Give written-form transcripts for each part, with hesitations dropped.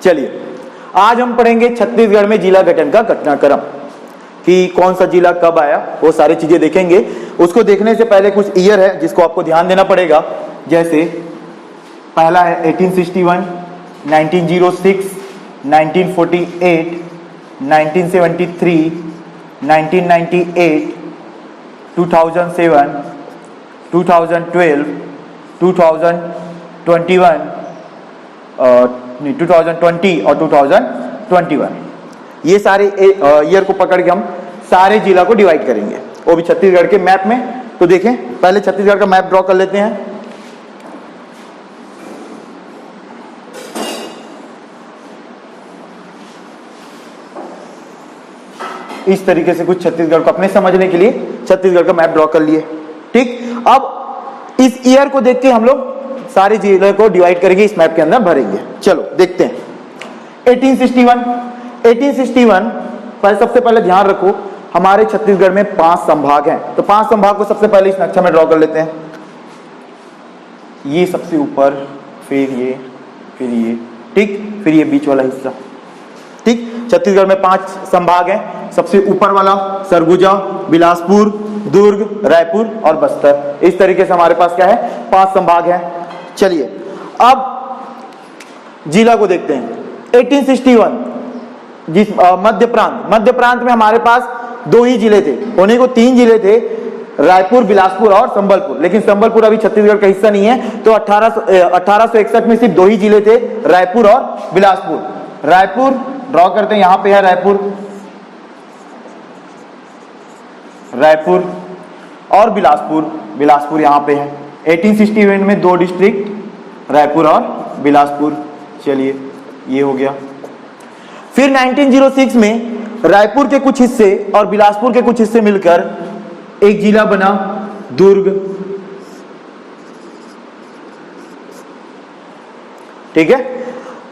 चलिए आज हम पढ़ेंगे छत्तीसगढ़ में जिला गठन का घटनाक्रम, कि कौन सा जिला कब आया, वो सारी चीजें देखेंगे। उसको देखने से पहले कुछ ईयर है जिसको आपको ध्यान देना पड़ेगा। जैसे पहला है 1861, 1906, 1948, 1973, 1998, 2007, 2012, 2021, 2020 और 2021। ये सारे ईयर को पकड़ के हम सारे जिला को डिवाइड करेंगे, वो भी छत्तीसगढ़ के मैप में। तो देखें, पहले छत्तीसगढ़ का मैप ड्रॉ कर लेते हैं। इस तरीके से कुछ छत्तीसगढ़ को अपने समझने के लिए छत्तीसगढ़ का मैप ड्रॉ कर लिए। ठीक, अब इस ईयर को देख के हम लोग सारे जिले को डिवाइड करेंगे, इस मैप के अंदर भरेंगे। चलो देखते हैं। 1861 पर सबसे पहले ध्यान रखो, हमारे छत्तीसगढ़ में 5 संभाग हैं। तो 5 संभाग को सबसे पहले इस नक्शा में ड्रॉ कर लेते हैं। ये सबसे ऊपर, फिर ये, ठीक, फिर ये बीच वाला हिस्सा। ठीक, छत्तीसगढ़ में 5 संभाग हैं। सबसे ऊपर वाला सरगुजा, बिलासपुर, दुर्ग, रायपुर और बस्तर। इस तरीके से हमारे पास क्या है, 5 संभाग हैं। चलिए अब जिला को देखते हैं। 1861 जिस मध्य प्रांत में हमारे पास 2 ही जिले थे, होने को 3 जिले थे, रायपुर, बिलासपुर और संबलपुर। लेकिन संबलपुर अभी छत्तीसगढ़ का हिस्सा नहीं है, तो 1861 में सिर्फ 2 ही जिले थे, रायपुर और बिलासपुर। रायपुर ड्रॉ करते हैं, यहां पे है रायपुर और बिलासपुर यहां पे है। 1861 में 2 डिस्ट्रिक्ट, रायपुर और बिलासपुर। चलिए ये हो गया। फिर 1906 में रायपुर के कुछ हिस्से और बिलासपुर के कुछ हिस्से मिलकर एक जिला बना, दुर्ग। ठीक है।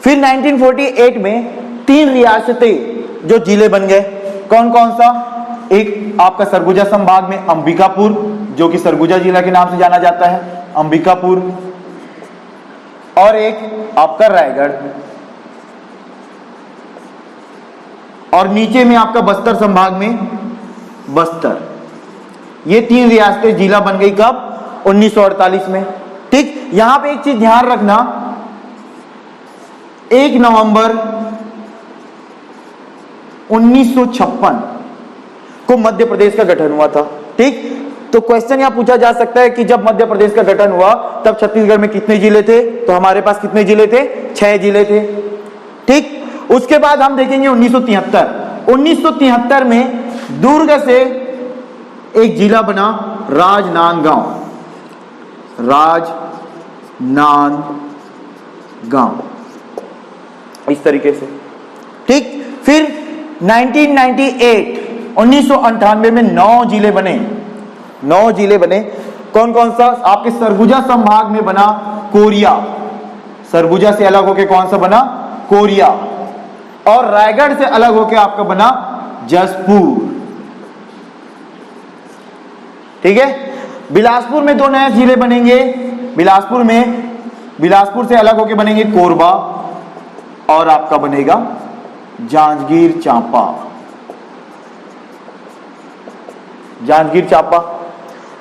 फिर 1948 में 3 रियासतें जो जिले बन गए। कौन कौन सा? एक आपका सरगुजा संभाग में अंबिकापुर, जो कि सरगुजा जिला के नाम से जाना जाता है, अंबिकापुर। और एक आपका रायगढ़। और नीचे में आपका बस्तर संभाग में बस्तर। ये 3 रियासतें जिला बन गई कब? 1948 में। ठीक, यहां पे एक चीज ध्यान रखना, 1 नवंबर 1956 को मध्य प्रदेश का गठन हुआ था। ठीक, तो क्वेश्चन यहां पूछा जा सकता है कि जब मध्य प्रदेश का गठन हुआ तब छत्तीसगढ़ में कितने जिले थे? तो हमारे पास कितने जिले थे? 6 जिले थे। ठीक, उसके बाद हम देखेंगे 1973 में दुर्ग से एक जिला बना, राजनांदगांव, इस तरीके से। ठीक, फिर 1998 में 9 जिले बने। 9 जिले बने। कौन कौन सा? आपके सरगुजा संभाग में बना कोरिया। सरगुजा से अलग होके कौन सा बना? कोरिया। और रायगढ़ से अलग होके आपका बना जसपुर। ठीक है। बिलासपुर में 2 नए जिले बनेंगे। बिलासपुर से अलग होके बनेंगे कोरबा और आपका बनेगा जांजगीर चांपा,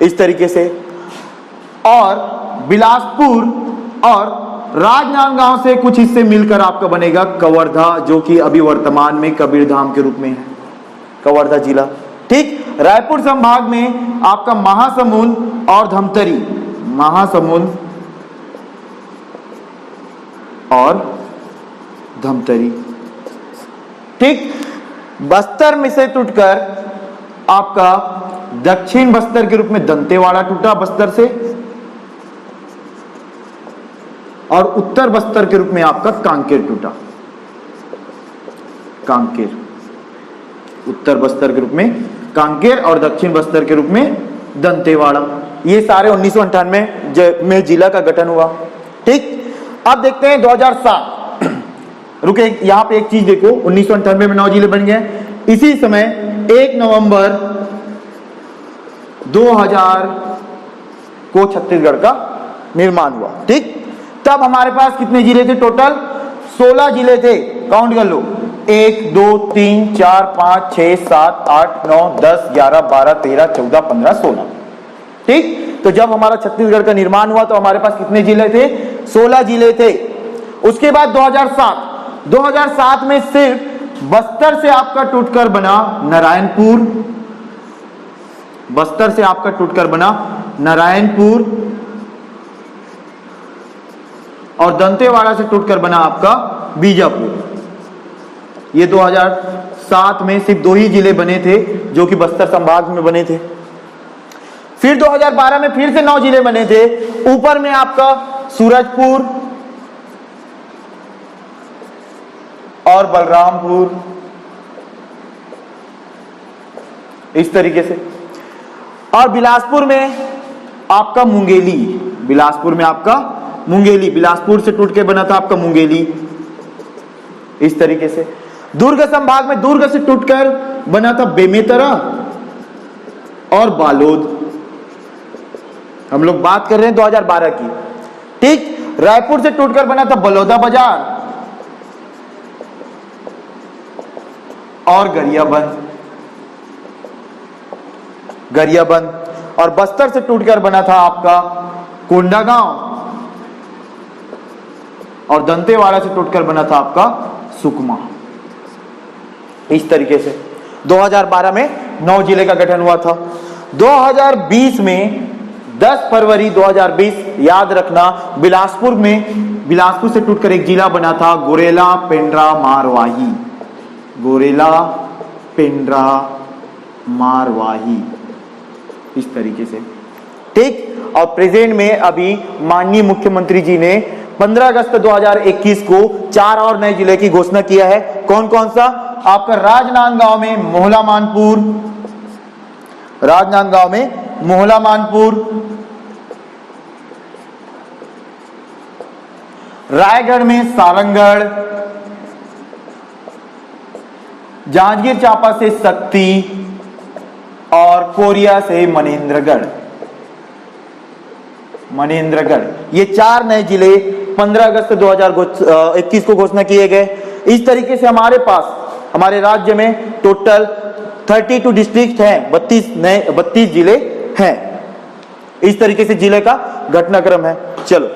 इस तरीके से। और बिलासपुर और राजनांदगांव से कुछ हिस्से मिलकर आपका बनेगा कवर्धा, जो कि अभी वर्तमान में कबीरधाम के रूप में है, कवर्धा जिला। ठीक, रायपुर संभाग में आपका महासमुंद और धमतरी। ठीक, बस्तर में से टूटकर आपका दक्षिण बस्तर के रूप में दंतेवाड़ा टूटा बस्तर से, और उत्तर बस्तर के रूप में आपका कांकेर टूटा। उत्तर बस्तर के रूप में कांकेर और दक्षिण बस्तर के रूप में दंतेवाड़ा। ये सारे 1998 में जिला का गठन हुआ। ठीक, अब देखते हैं 2007। रुके, यहां पे एक चीज देखो, 1998 में 9 जिले बन गए। इसी समय 1 नवंबर 2000 को छत्तीसगढ़ का निर्माण हुआ। ठीक, तब हमारे पास कितने जिले थे? टोटल 16 जिले थे, काउंट कर लो, 1 2 3 4 5 6 7 8 9 10 11 12 13 14 15 16। ठीक, तो जब हमारा छत्तीसगढ़ का निर्माण हुआ तो हमारे पास कितने जिले थे? 16 जिले थे। उसके बाद 2007 में सिर्फ बस्तर से आपका टूटकर बना नारायणपुर, बस्तर से आपका टूटकर बना नारायणपुर, और दंतेवाड़ा से टूटकर बना आपका बीजापुर। ये 2007 में सिर्फ 2 ही जिले बने थे जो कि बस्तर संभाग में बने थे। फिर 2012 में फिर से 9 जिले बने थे। ऊपर में आपका सूरजपुर और बलरामपुर, इस तरीके से। और बिलासपुर में आपका मुंगेली, बिलासपुर में आपका मुंगेली, बिलासपुर से टूट के बना था आपका मुंगेली, इस तरीके से। दुर्ग संभाग में दुर्ग से टूटकर बना था बेमेतरा और बालोद। हम लोग बात कर रहे हैं 2012 की। ठीक, रायपुर से टूटकर बना था बलौदा बाजार और गरियाबंद। और बस्तर से टूटकर बना था आपका कोंडागांव, और दंतेवाड़ा से टूटकर बना था आपका सुकमा, इस तरीके से। 2012 में 9 जिले का गठन हुआ था। 2020 में 10 फरवरी 2020, याद रखना, बिलासपुर से टूटकर एक जिला बना था गोरेला पेंड्रा मारवाही, गोरेला पेंड्रा मारवाही, इस तरीके से। ठीक, और प्रेजेंट में अभी माननीय मुख्यमंत्री जी ने 15 अगस्त 2021 को 4 और नए जिले की घोषणा किया है। कौन कौन सा? आपका राजनांदगांव में मोहला मानपुर, राजनांदगांव में मोहला मानपुर, रायगढ़ में सारंगढ़, जांजगीर चांपा से शक्ति, और कोरिया से मनेंद्रगढ़। ये 4 नए जिले 15 अगस्त 2021 को घोषणा किए गए। इस तरीके से हमारे पास हमारे राज्य में टोटल 32 डिस्ट्रिक्ट हैं, 32 जिले हैं। इस तरीके से जिले का घटनाक्रम है। चलो